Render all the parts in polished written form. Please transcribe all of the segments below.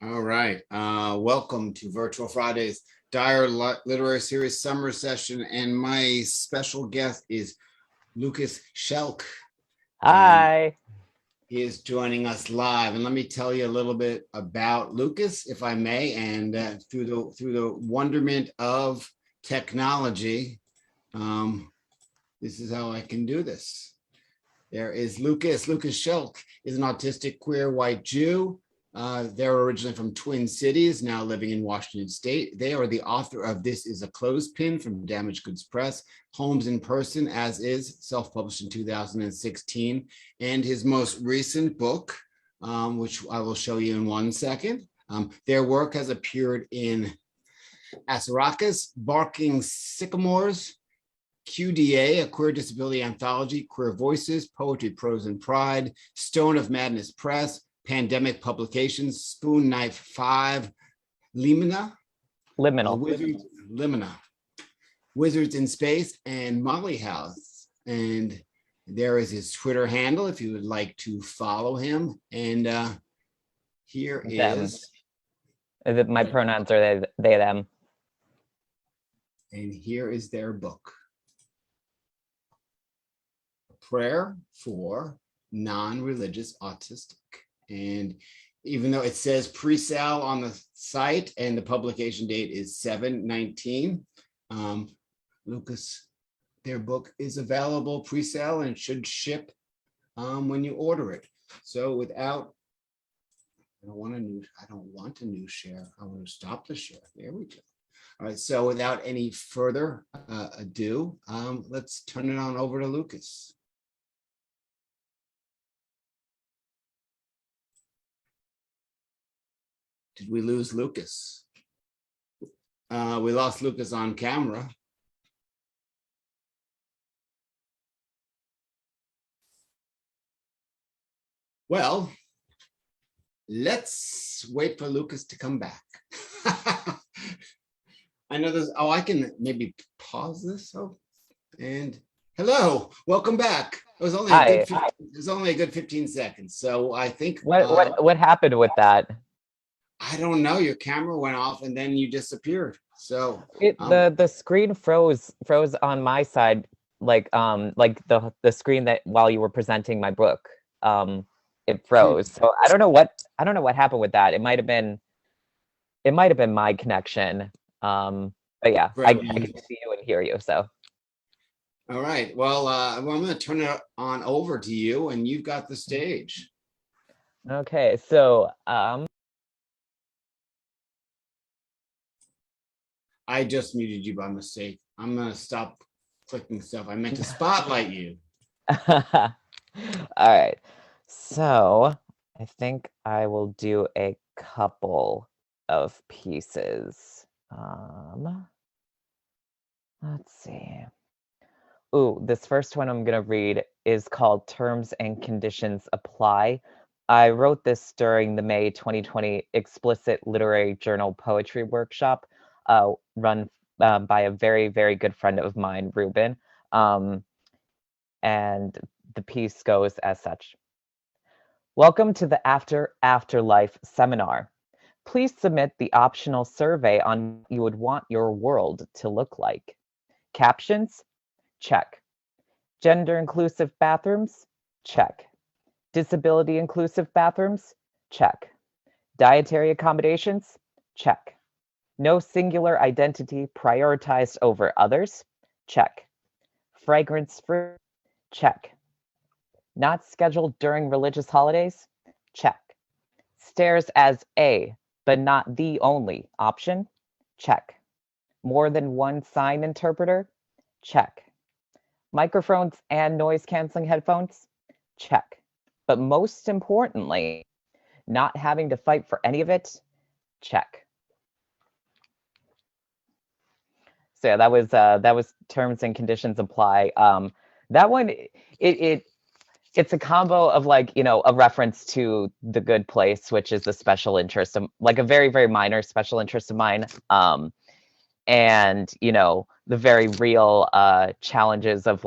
All right. Welcome to Virtual Fridays Dire Literary Series Summer Session. And my special guest is Lucas Sheelk. Hi. He is joining us live. And let me tell you a little bit about Lucas, if I may. And through the wonderment of technology, this is how I can do this. There is Lucas. Lucas Sheelk is an autistic queer white Jew. They're originally from Twin Cities, now living in Washington State. They are the author of This Is a Clothespin from Damaged Goods Press, Homes in Person, As Is, self-published in 2016, and his most recent book, which I will show you in 1 second. Their work has appeared in Asaracas, Barking Sycamores, QDA, a queer disability anthology, Queer Voices, Poetry, Prose, and Pride, Stone of Madness Press, Pandemic Publications, Spoon Knife 5, Limina, Wizards in Space, and Molly House. And there is his Twitter handle if you would like to follow him. And here is my pronouns are they, them. And here is their book. A Prayer for Non-Religious Autistic. And even though it says pre-sale on the site and the publication date is 7/19, Lucas, their book is available pre-sale and should ship when you order it. So without, I don't want a new share. I want to stop the share. There we go. All right. So without any further ado, let's turn it on over to Lucas. Did we lose Lucas? We lost Lucas on camera. Well, let's wait for Lucas to come back. I know there's, I can maybe pause this. Oh, and hello, welcome back. It was only a good 15 seconds. So I think what happened with that? I don't know. Your camera went off and then you disappeared. So the screen froze on my side, like the screen that while you were presenting my book, it froze. So I don't know what happened with that. It might have been my connection. But yeah, I can see you and hear you. So. All right. Well, I'm going to turn it on over to you, and you've got the stage. Okay. So I just muted you by mistake. I'm going to stop clicking stuff. I meant to spotlight you. All right. So I think I will do a couple of pieces. Let's see. Ooh, this first one I'm going to read is called Terms and Conditions Apply. I wrote this during the May 2020 Explicit Literary Journal Poetry Workshop, run by a very, very good friend of mine, Ruben. And the piece goes as such. Welcome to the Afterlife seminar. Please submit the optional survey on what you would want your world to look like. Captions? Check. Gender inclusive bathrooms? Check. Disability inclusive bathrooms? Check. Dietary accommodations? Check. No singular identity prioritized over others? Check. Fragrance free? Check. Not scheduled during religious holidays? Check. Stairs as a, but not the only option? Check. More than one sign interpreter? Check. Microphones and noise canceling headphones? Check. But most importantly, not having to fight for any of it? Check. So yeah, that was Terms and Conditions Apply. That one, it's a combo of a reference to The Good Place, which is a special interest, like a very, very minor special interest of mine. And, the very real challenges of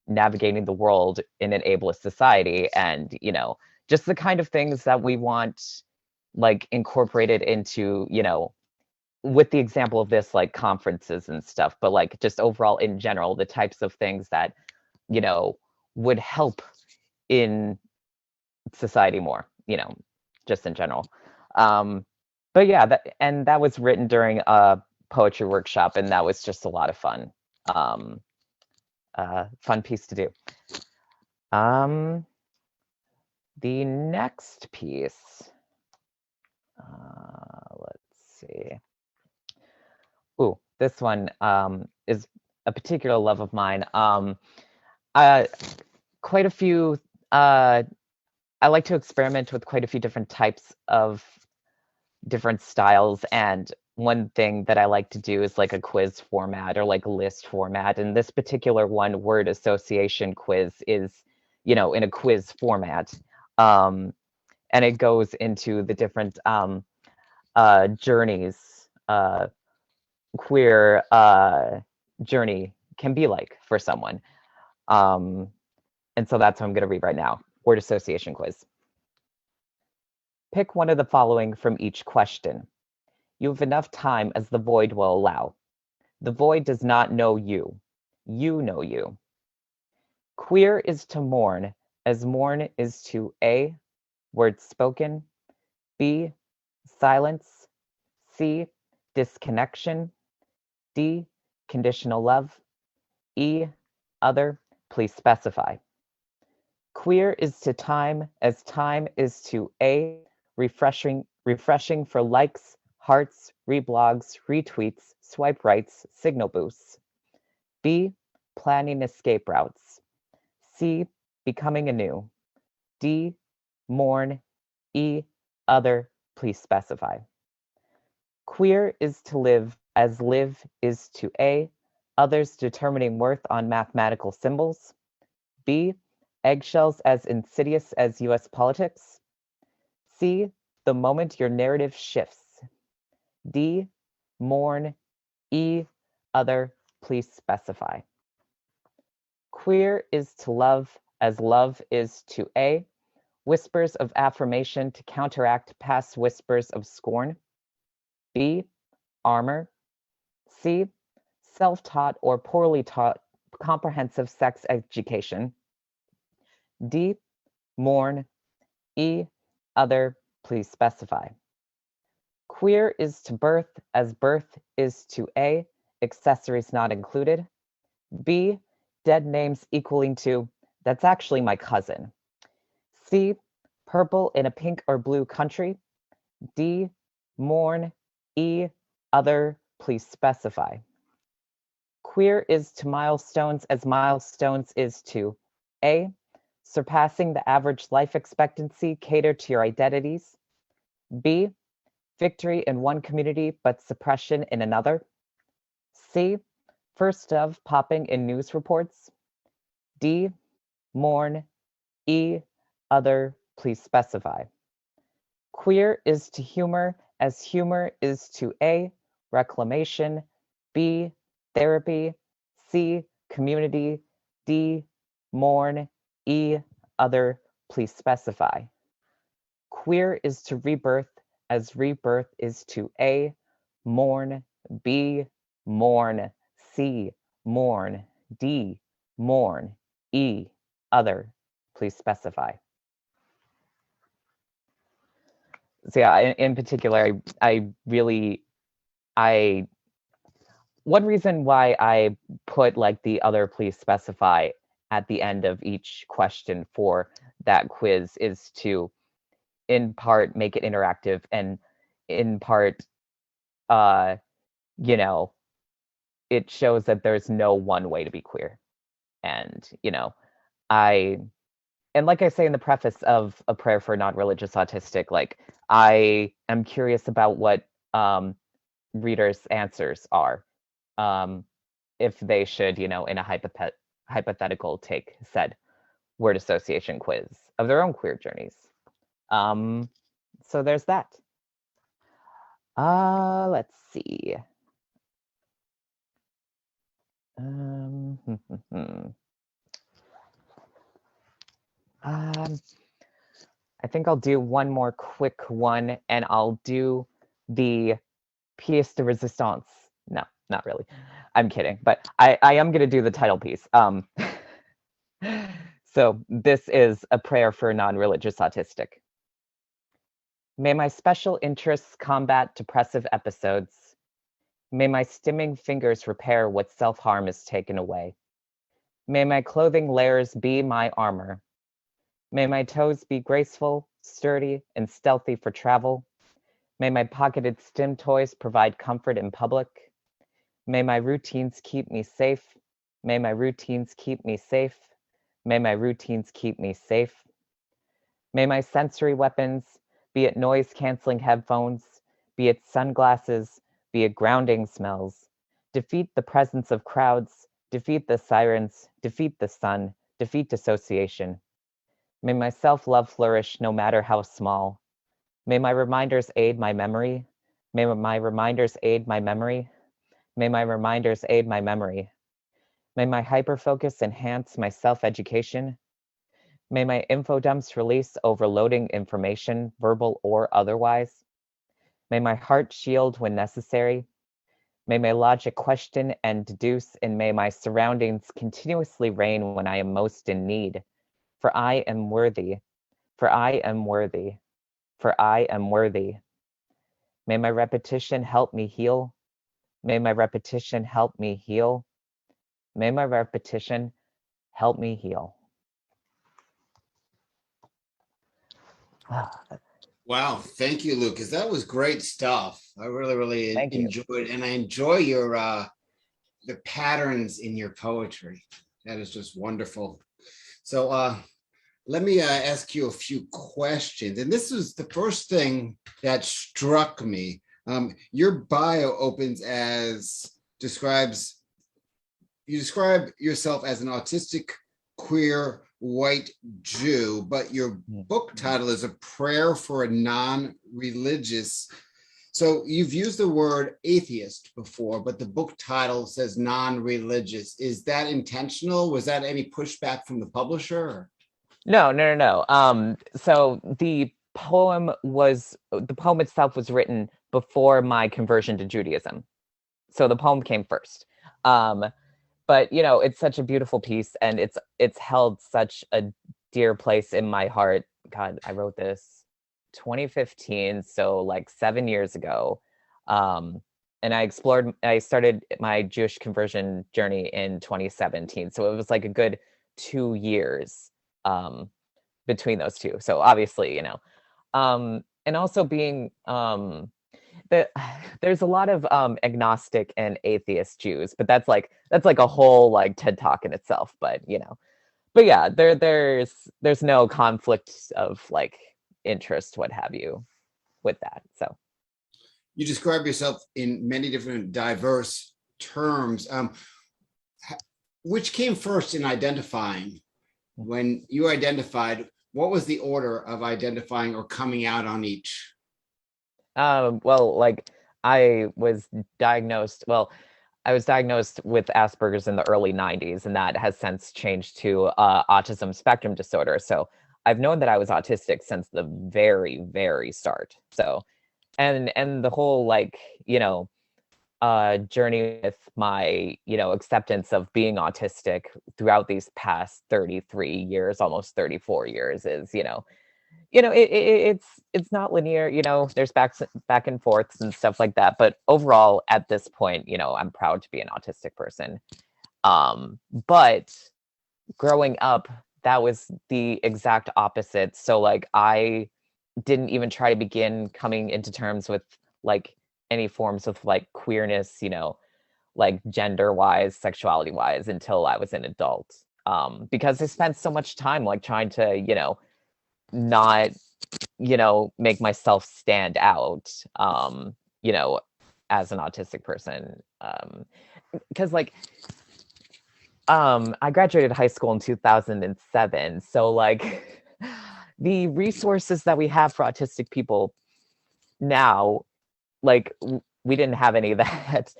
navigating the world in an ableist society, and just the kind of things that we want like incorporated into, with the example of this, like conferences and stuff, but like just overall in general, the types of things that would help in society more, just in general. But yeah, that was written during a poetry workshop, and that was just a lot of fun. Um, Fun piece to do. The next piece, let's see. Ooh, this one is a particular love of mine. Uh, Quite a few. I like to experiment with quite a few different types of different styles, and one thing that I like to do is like a quiz format or like a list format. And this particular one, word association quiz, is in a quiz format, um, and it goes into the different journeys queer journey can be like for someone. Um, and so that's what I'm going to read right now. Word association quiz. Pick one of the following from each question. You have enough time as the void will allow. The void does not know you. You know you. Queer is to mourn, as mourn is to A, words spoken, B, silence, C, disconnection, D, conditional love, E, other, please specify. Queer is to time as time is to A, refreshing for likes, hearts, reblogs, retweets, swipe rights, signal boosts. B, planning escape routes. C, becoming anew. D, mourn. E, other, please specify. Queer is to live as live is to A, others determining worth on mathematical symbols. B, eggshells as insidious as US politics. C, the moment your narrative shifts. D, mourn. E, other, please specify. Queer is to love as love is to A, whispers of affirmation to counteract past whispers of scorn. B, armor. C, self-taught or poorly taught comprehensive sex education. D, mourn. E, other, please specify. Queer is to birth as birth is to A, accessories not included. B, dead names equaling to, that's actually my cousin. C, purple in a pink or blue country. D, mourn. E, other, please specify. Queer is to milestones as milestones is to A, surpassing the average life expectancy catered to your identities. B, victory in one community but suppression in another. C, first of popping in news reports. D, mourn. E, other, please specify. Queer is to humor as humor is to A, reclamation, B, therapy, C, community, D, mourn, E, other, please specify. Queer is to rebirth as rebirth is to A, mourn, B, mourn, C, mourn, D, mourn, E, other, please specify. So yeah, in particular, I really, one reason why I put like the other please specify at the end of each question for that quiz is to, in part, make it interactive, and in part, uh, you know, it shows that there's no one way to be queer. And, I, and like I say in the preface of A Prayer for Non-Religious Autistic, like, I am curious about what readers' answers are. If they should, in a hypothetical take said word association quiz of their own queer journeys. So there's that. Let's see. Um, I think I'll do one more quick one, and I'll do the pièce de résistance. No, not really. I'm kidding, but I am going to do the title piece. So this is a prayer for a non-religious autistic. May my special interests combat depressive episodes. May my stimming fingers repair what self-harm is taken away. May my clothing layers be my armor. May my toes be graceful, sturdy, and stealthy for travel. May my pocketed stim toys provide comfort in public. May my routines keep me safe. May my routines keep me safe. May my routines keep me safe. May my sensory weapons, be it noise-canceling headphones, be it sunglasses, be it grounding smells, defeat the presence of crowds, defeat the sirens, defeat the sun, defeat dissociation. May my self-love flourish no matter how small. May my reminders aid my memory. May my reminders aid my memory. May my reminders aid my memory. May my hyperfocus enhance my self-education. May my infodumps release overloading information, verbal or otherwise. May my heart shield when necessary. May my logic question and deduce, and may my surroundings continuously reign when I am most in need. For I am worthy. For I am worthy. For I am worthy. May my repetition help me heal. May my repetition help me heal. May my repetition help me heal. Wow, thank you, Lucas. That was great stuff. I really, really Thank you. enjoyed, and I enjoy your the patterns in your poetry. That is just wonderful. So let me ask you a few questions. And this is the first thing that struck me. Your bio opens as describes, you describe yourself as an autistic, queer, white Jew, but your book title is A Prayer for a Non-Religious. So you've used the word atheist before, but the book title says non-religious. Is that intentional? Was that any pushback from the publisher? No. So the poem itself was written before my conversion to Judaism. So the poem came first. But it's such a beautiful piece, and it's held such a dear place in my heart. God, I wrote this 2015, so like 7 years ago. And I started my Jewish conversion journey in 2017. So it was like a good 2 years between those two. So obviously, and also being there's a lot of agnostic and atheist Jews, but that's like a whole like TED talk in itself. But yeah, there's no conflict of like interest, what have you, with that. So You describe yourself in many different diverse terms. Which came first in identifying? When you identified, what was the order of identifying or coming out on each? well, like I was I was diagnosed with Asperger's in the early 90s, and that has since changed to autism spectrum disorder. So I've known that I was autistic since the very, very start. So, and the whole journey with my, acceptance of being autistic throughout these past 33 years, almost 34 years is, it's not linear, there's back and forths and stuff like that, but overall at this point, I'm proud to be an autistic person. But growing up, that was the exact opposite. So like I didn't even try to begin coming into terms with like any forms of like queerness, like gender wise, sexuality wise, until I was an adult. Because I spent so much time like trying to, not make myself stand out, you know as an autistic person, because I graduated high school in 2007, so like the resources that we have for autistic people now, like we didn't have any of that.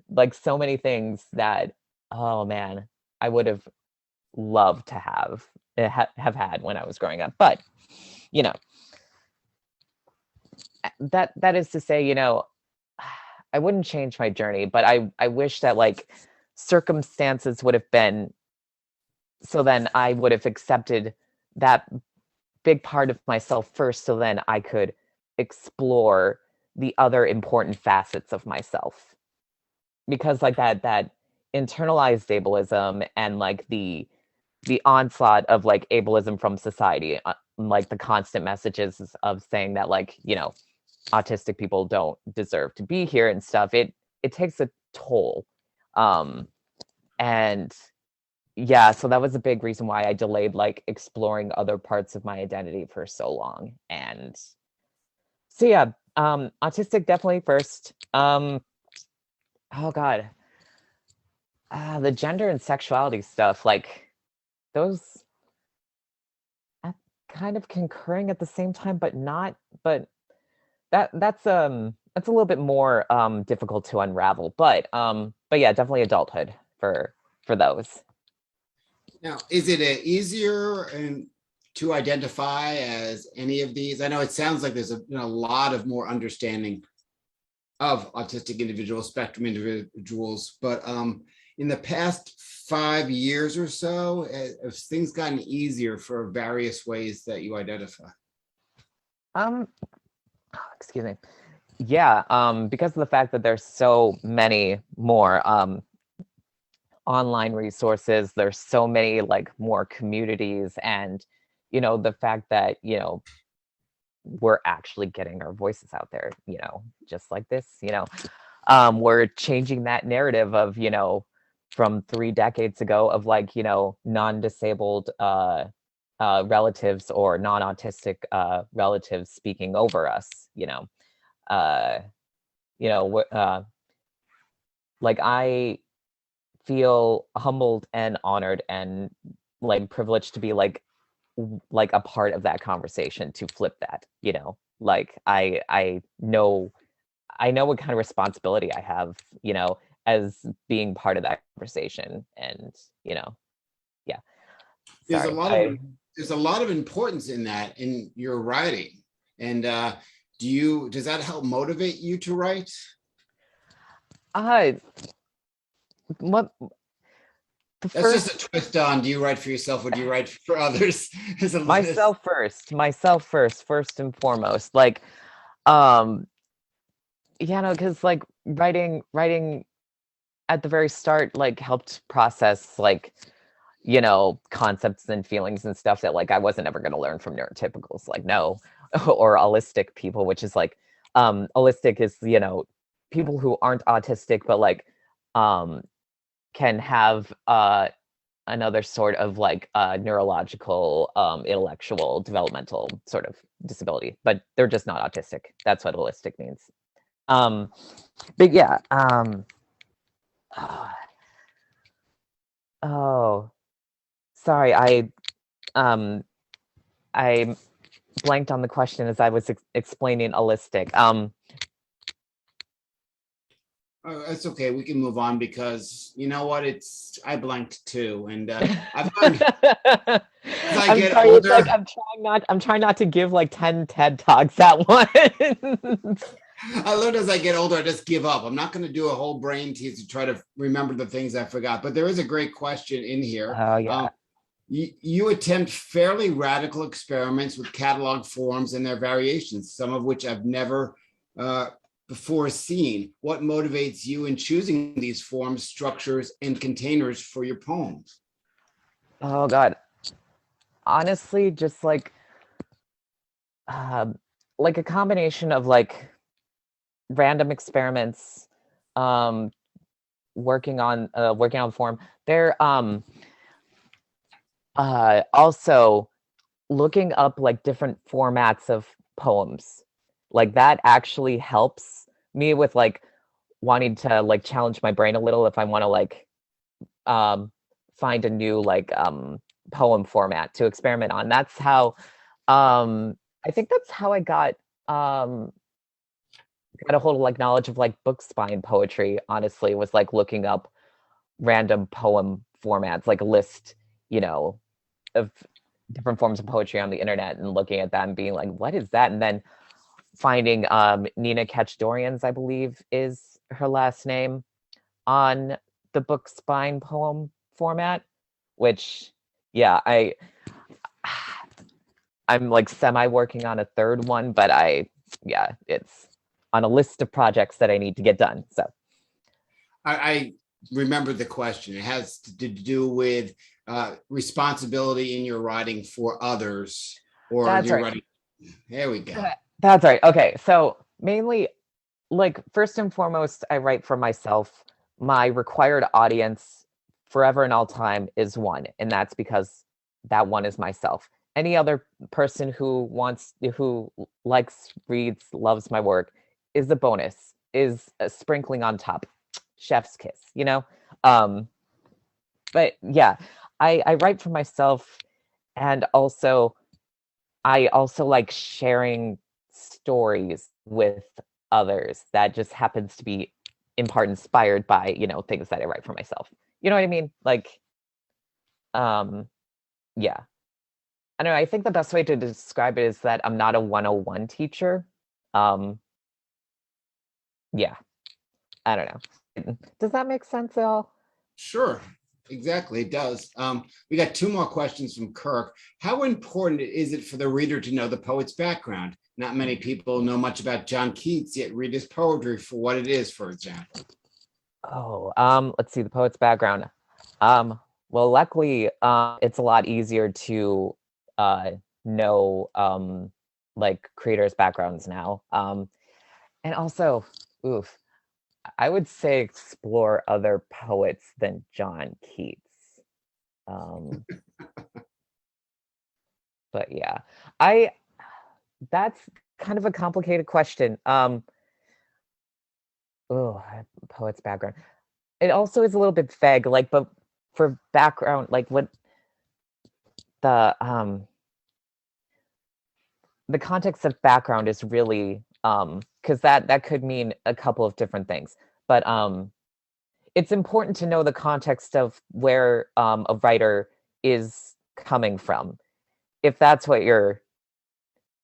Like so many things that, oh man, I would have loved to have have had when I was growing up. But you know, that is to say, I wouldn't change my journey, but I wish that like circumstances would have been so then I would have accepted that big part of myself first, so then I could explore the other important facets of myself. Because like that internalized ableism and like the onslaught of like ableism from society, like the constant messages of saying that like, autistic people don't deserve to be here and stuff, it takes a toll. And yeah, so that was a big reason why I delayed like exploring other parts of my identity for so long. And so yeah, autistic definitely first. Oh god. The gender and sexuality stuff, like those kind of concurring at the same time, but not, but that's a little bit more difficult to unravel. But yeah, definitely adulthood for those. Now, is it easier and to identify as any of these? I know it sounds like there's a lot of more understanding of autistic individuals, spectrum individuals, but in the past 5 years or so, have things gotten easier for various ways that you identify? Um, excuse me. Yeah, because of the fact that there's so many more online resources, there's so many like more communities, and the fact that we're actually getting our voices out there, just like this, we're changing that narrative of from 3 decades ago of like non-disabled relatives or non-autistic relatives speaking over us, uh like I feel humbled and honored and like privileged to be like a part of that conversation, to flip that, like I know what kind of responsibility I have, as being part of that conversation. And yeah, There's a sorry. lot of there's a lot of importance in that in your writing. And does that help motivate you to write? uh what the That's just first a twist on, do you write for yourself or do you write for others? myself first and foremost, like um yeah, no, because like writing at the very start like helped process like concepts and feelings and stuff that like I wasn't ever going to learn from neurotypicals, like no, or allistic people, which is like allistic is people who aren't autistic but like um can have another sort of like neurological intellectual developmental sort of disability, but they're just not autistic. That's what allistic means. um but yeah, oh, sorry, um I blanked on the question as I was explaining allistic. It's okay. We can move on because you know what? I blanked too, and I've learned as I I'm get sorry. It's like older. I'm trying not to give like 10 TED Talks at once. I learned as I get older, I just give up. I'm not going to do a whole brain tease to try to remember the things I forgot. But there is a great question in here. Oh yeah. You attempt fairly radical experiments with catalog forms and their variations, some of which I've never before seen. What motivates you in choosing these forms, structures, and containers for your poems? Oh God. Honestly, just um, like a combination of like random experiments, um, working on form. They're also looking up like different formats of poems. Like that actually helps me with like wanting to like challenge my brain a little if I want to like um find a new like poem format to experiment on. That's how I think that's how I got a hold of like knowledge of like book spine poetry, honestly, was like looking up random poem formats, like a list, you know, of different forms of poetry on the internet and looking at that and being like, what is that? And then finding Nina Ketch-Dorian's, I believe is her last name, on the book spine poem format, which, yeah, I'm like semi working on a third one, but yeah, it's on a list of projects that I need to get done. So I remember the question. It has to do with responsibility in your writing for others, or that's you're right. writing. There we go. That's right. Okay. So mainly, like, first and foremost, I write for myself. My required audience forever and all time is one, and that's because that one is myself. Any other person who likes, reads, loves my work is a bonus, is a sprinkling on top. Chef's kiss, you know? Um, but yeah, I write for myself, and also I also like sharing stories with others that just happens to be in part inspired by, things that I write for myself. You know what I mean? Like, um, yeah. I don't know. I think the best way to describe it is that I'm not a 101 teacher. Um, yeah. I don't know. Does that make sense at all? Sure, exactly. It does. We got two more questions from Kirk. How important is it for the reader to know the poet's background? Not many people know much about John Keats, yet read his poetry for what it is, for example. Oh, let's see the poet's background. Well, luckily, it's a lot easier to uh know like creators' backgrounds now. And also, oof, I would say explore other poets than John Keats. Um, but yeah, I that's kind of a complicated question. Oh, poet's background. It also is a little bit vague, like, but for background, like what the the context of background is really because that could mean a couple of different things. But it's important to know the context of where a writer is coming from. If that's what you're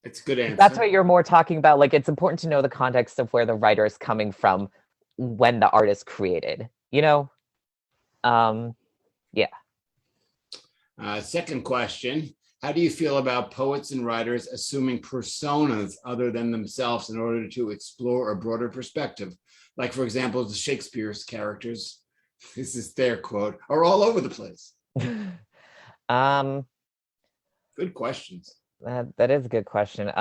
It's a good if that's answer. what you're more talking about, like it's important to know the context of where the writer is coming from when the art is created, you know? Um, yeah. Second question. How do you feel about poets and writers assuming personas other than themselves in order to explore a broader perspective? Like, for example, the Shakespeare's characters, this is their quote, are all over the place. um, Good questions. that is a good question.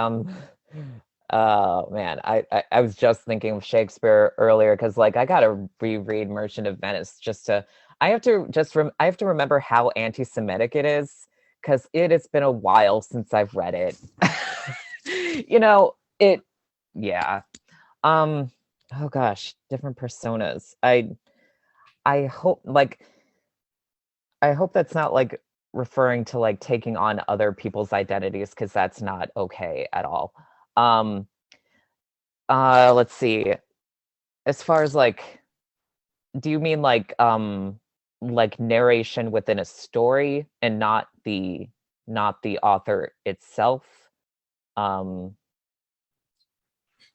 Oh man, I was just thinking of Shakespeare earlier because like I gotta reread Merchant of Venice just to I have to remember how anti-Semitic it is because it has been a while since I've read it. It yeah. Um oh gosh, different personas. I hope like I hope that's not like referring to like taking on other people's identities because that's not okay at all. Um let's see. As far as like, do you mean like narration within a story and not the author itself? Um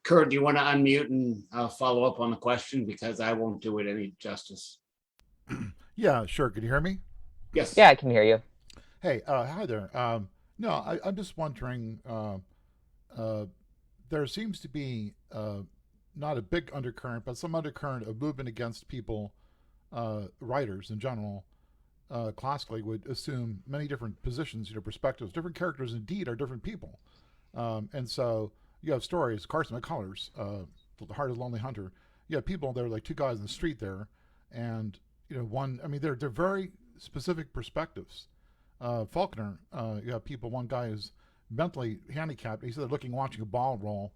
Kurt, do you want to unmute and follow up on the question? Because I won't do it any justice. Yeah, sure. Can you hear me? Yes. yeah, I can hear you. Hey, hi there. No, I'm just wondering. Uh, there seems to be not a big undercurrent, but some undercurrent of movement against people, writers in general, classically would assume many different positions, perspectives. Different characters, indeed, are different people, and so you have stories. Carson McCullers, The Heart of the Lonely Hunter. You have people. They're like two guys in the street there, and one. I mean, they're very specific perspectives. Faulkner, you have people. One guy is mentally handicapped. He's looking, watching a ball roll,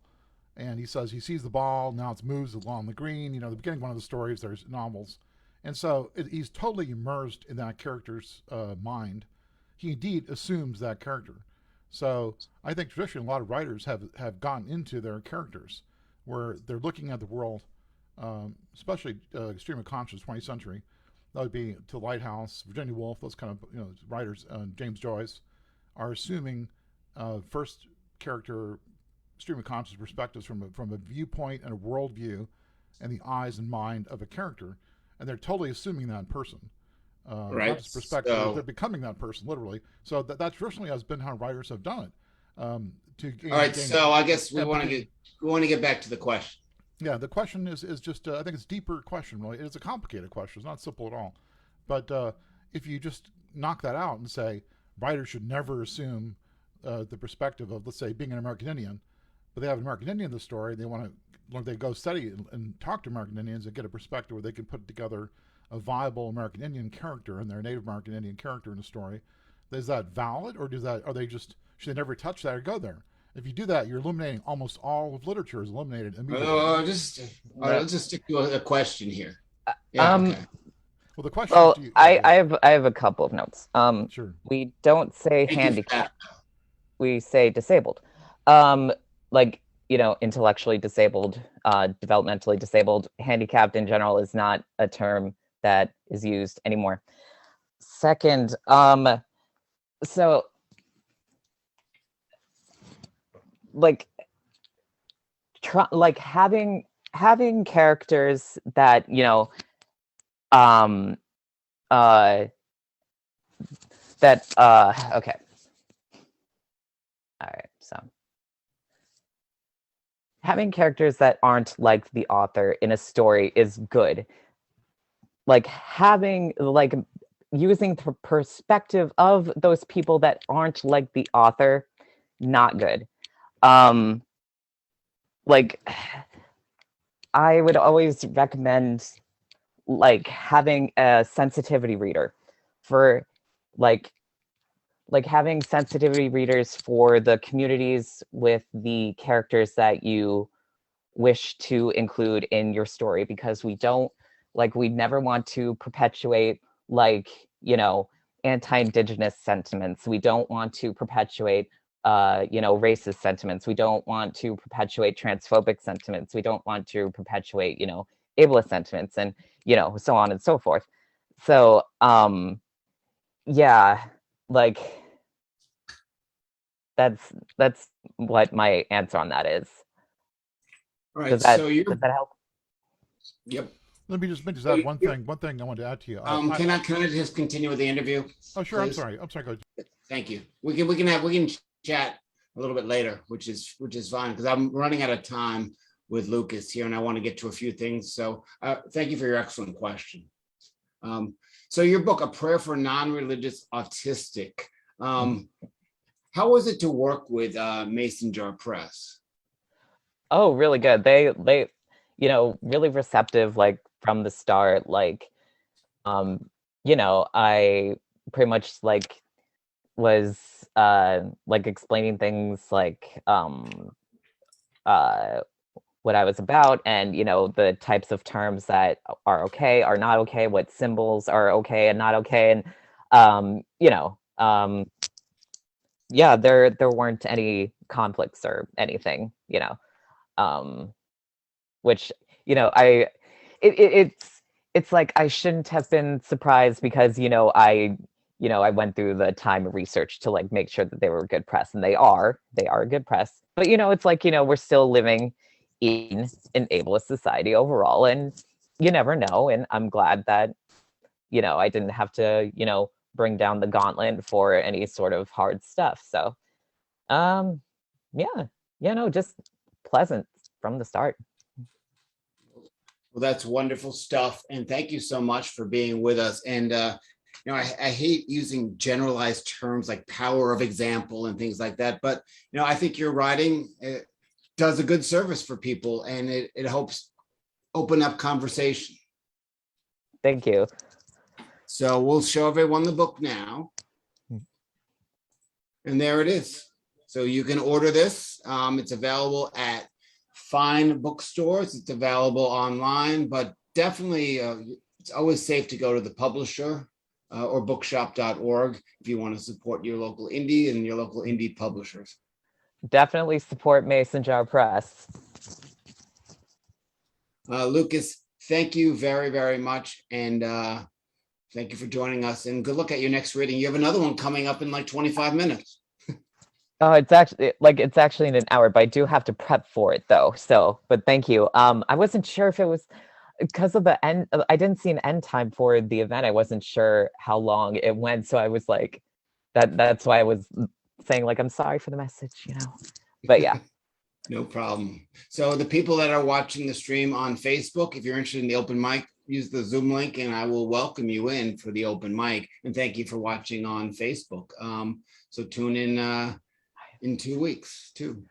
and he says he sees the ball. Now it moves along the green. The beginning of one of the stories. There's novels, and so he's totally immersed in that character's mind. He indeed assumes that character. So I think traditionally a lot of writers have gotten into their characters, where they're looking at the world, especially extreme conscious 20th century. That would be To Lighthouse, Virginia Woolf, those kind of writers, James Joyce, are assuming first character stream of consciousness perspectives from a viewpoint and a worldview and the eyes and mind of a character, and they're totally assuming that person. Not Right. just perspective, they're becoming that person literally. So that traditionally has been how writers have done it. All right, so I guess we want to get back to the question. Yeah, the question is just I think it's a deeper question. Really, it's a complicated question. It's not simple at all. But if you just knock that out and say writers should never assume the perspective of, let's say, being an American Indian, but they have an American Indian in the story, they go study and talk to American Indians and get a perspective where they can put together a viable American Indian character and their Native American Indian character in the story. Is that valid, or should they never touch that or go there? If you do that, you're eliminating almost all of literature is eliminated immediately. Let's just stick to a question here. Yeah, okay. Well, the question. Well, I have a couple of notes. Sure. We don't say handicapped. We say disabled. Like, intellectually disabled, developmentally disabled. Handicapped in general is not a term that is used anymore. Second, so like having characters that okay, all right, so having characters that aren't like the author in a story is good. Like using the perspective of those people that aren't like the author, not good. Like, I would always recommend having a sensitivity reader for having sensitivity readers for the communities with the characters that you wish to include in your story, because we never want to perpetuate anti-Indigenous sentiments. We don't want to perpetuate racist sentiments. We don't want to perpetuate transphobic sentiments. We don't want to perpetuate ableist sentiments, and so on and so forth. So yeah, that's what my answer on that is. All right, does that help? Yep. Let me just add one thing I want to add to you. Can I just continue with the interview? Oh, sure. Please? I'm sorry. Go ahead. Thank you. We can chat a little bit later, which is fine, because I'm running out of time with Lucas here, and I want to get to a few things. So thank you for your excellent question. So your book, A Prayer for Non-Religious Autistic, how was it to work with Mason Jar Press? Oh, really good. They really receptive, from the start. I pretty much was explaining things what I was about, and the types of terms that are okay, are not okay, what symbols are okay and not okay, and yeah, there weren't any conflicts or anything, which it's like I shouldn't have been surprised, because I went through the time of research to make sure that they were good press, and they are a good press. But it's we're still living in an ableist society overall, and you never know. And I'm glad that I didn't have to bring down the gauntlet for any sort of hard stuff. So just pleasant from the start. Well, that's wonderful stuff, and thank you so much for being with us. And I hate using generalized terms like power of example and things like that, but I think your writing does a good service for people, and it helps open up conversation. Thank you. So we'll show everyone the book now, and there it is. So you can order this. It's available at fine bookstores. It's available online, but definitely it's always safe to go to the publisher or bookshop.org if you want to support your local indie and your local indie publishers. Definitely support Mason Jar Press. Lucas, thank you very, very much. And thank you for joining us, and good luck at your next reading. You have another one coming up in 25 minutes. Oh, it's actually in an hour, but I do have to prep for it though. So, but thank you. I wasn't sure if it was because of the end. I didn't see an end time for the event. I wasn't sure how long it went, so I was like, that's why I was saying like I'm sorry for the message. But yeah. No problem. So the people that are watching the stream on Facebook, if you're interested in the open mic, use the Zoom link and I will welcome you in for the open mic. And thank you for watching on Facebook. So tune in 2 weeks too.